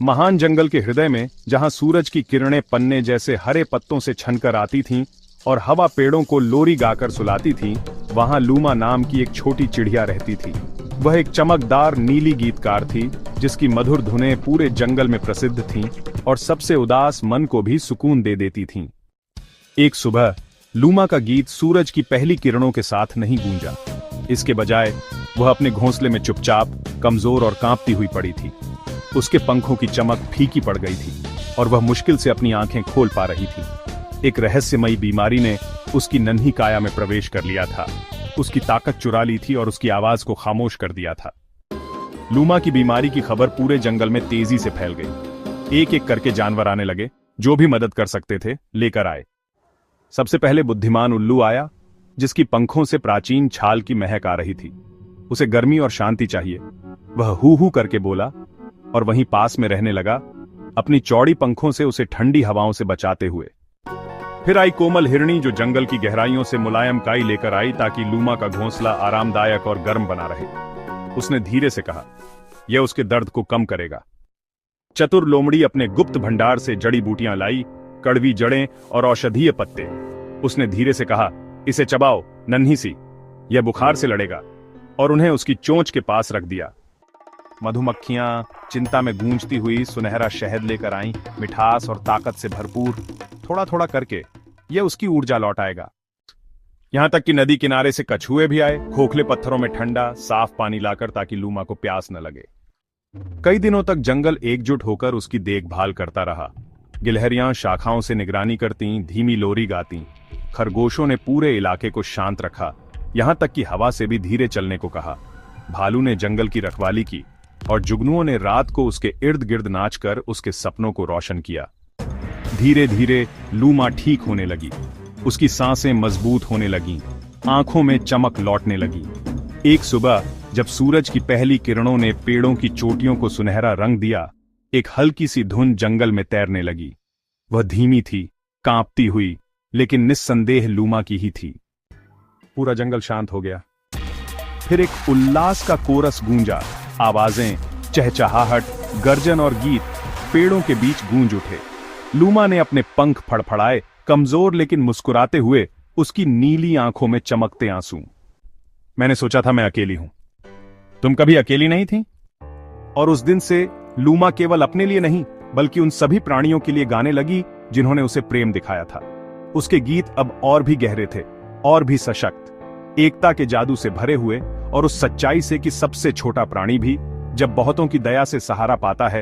महान जंगल के हृदय में, जहां सूरज की किरणें पन्ने जैसे हरे पत्तों से छनकर आती थीं और हवा पेड़ों को लोरी गाकर सुलाती थी, वहां लूमा नाम की एक छोटी चिड़िया रहती थी। वह एक चमकदार नीली गीतकार थी, जिसकी मधुर धुनें पूरे जंगल में प्रसिद्ध थीं और सबसे उदास मन को भी सुकून दे देती थीं। एक सुबह लूमा का गीत सूरज की पहली किरणों के साथ नहीं गूंजा। इसके बजाय वह अपने घोंसले में चुपचाप, कमजोर और कांपती हुई पड़ी थी। उसके पंखों की चमक फीकी पड़ गई थी और वह मुश्किल से अपनी आंखें खोल पा रही थी। एक रहस्यमयी बीमारी ने उसकी नन्ही काया में प्रवेश कर लिया था, उसकी ताकत चुरा ली थी और उसकी आवाज को खामोश कर दिया था। लूमा की बीमारी की खबर पूरे जंगल में तेजी से फैल गई। एक एक करके जानवर आने लगे, जो भी मदद कर सकते थे लेकर आए। सबसे पहले बुद्धिमान उल्लू आया, जिसकी पंखों से प्राचीन छाल की महक आ रही थी। उसे गर्मी और शांति चाहिए। वह हू हू करके बोला और वहीं पास में रहने लगा, अपनी चौड़ी पंखों से उसे ठंडी हवाओं से बचाते हुए। फिर आई कोमल हिरणी, जो जंगल की गहराइयों से मुलायम काई लेकर आई ताकि लूमा का घोंसला आरामदायक और गर्म बना रहे। उसने धीरे से कहा, यह उसके दर्द को कम करेगा। चतुर लोमड़ी अपने गुप्त भंडार से जड़ी बूटियां लाई, कड़वी जड़ें और औषधीय पत्ते। उसने धीरे से कहा, इसे चबाओ नन्ही सी, यह बुखार से लड़ेगा, और उन्हें उसकी चोंच के पास रख दिया। मधुमक्खियां चिंता में गूंजती हुई सुनहरा शहद लेकर आईं, मिठास और ताकत से भरपूर। थोड़ा थोड़ा करके यह उसकी ऊर्जा लौटाएगा। यहां तक कि नदी किनारे से कछुए भी आए, खोखले पत्थरों में ठंडा साफ पानी लाकर, ताकि लूमा को प्यास न लगे। कई दिनों तक जंगल एकजुट होकर उसकी देखभाल करता रहा। गिलहरियां शाखाओं से निगरानी करतीं, धीमी लोरी गातीं। खरगोशों ने पूरे इलाके को शांत रखा, यहां तक कि हवा से भी धीरे चलने को कहा। भालू ने जंगल की रखवाली की और जुगनुओं ने रात को उसके इर्द गिर्द नाचकर उसके सपनों को रोशन किया। धीरे धीरे लूमा ठीक होने लगी। उसकी सांसें मजबूत होने लगीं, आंखों में चमक लौटने लगी। एक सुबह जब सूरज की पहली किरणों ने पेड़ों की चोटियों को सुनहरा रंग दिया, एक हल्की सी धुन जंगल में तैरने लगी। वह धीमी थी, कांपती हुई, लेकिन निस्संदेह लूमा की ही थी। पूरा जंगल शांत हो गया। फिर एक उल्लास का कोरस गूंजा। आवाजें, चहचहाहट, गर्जन और गीत पेड़ों के बीच गूंज उठे। लूमा ने अपने पंख फड़फड़ाए, कमजोर लेकिन मुस्कुराते हुए, उसकी नीली आंखों में चमकते आंसू। मैंने सोचा था मैं अकेली हूं, तुम कभी अकेली नहीं थी। और उस दिन से लूमा केवल अपने लिए नहीं, बल्कि उन सभी प्राणियों के लिए गाने लगी जिन्होंने उसे प्रेम दिखाया था। उसके गीत अब और भी गहरे थे, और भी सशक्त, एकता के जादू से भरे हुए, और उस सच्चाई से कि सबसे छोटा प्राणी भी, जब बहुतों की दया से सहारा पाता है,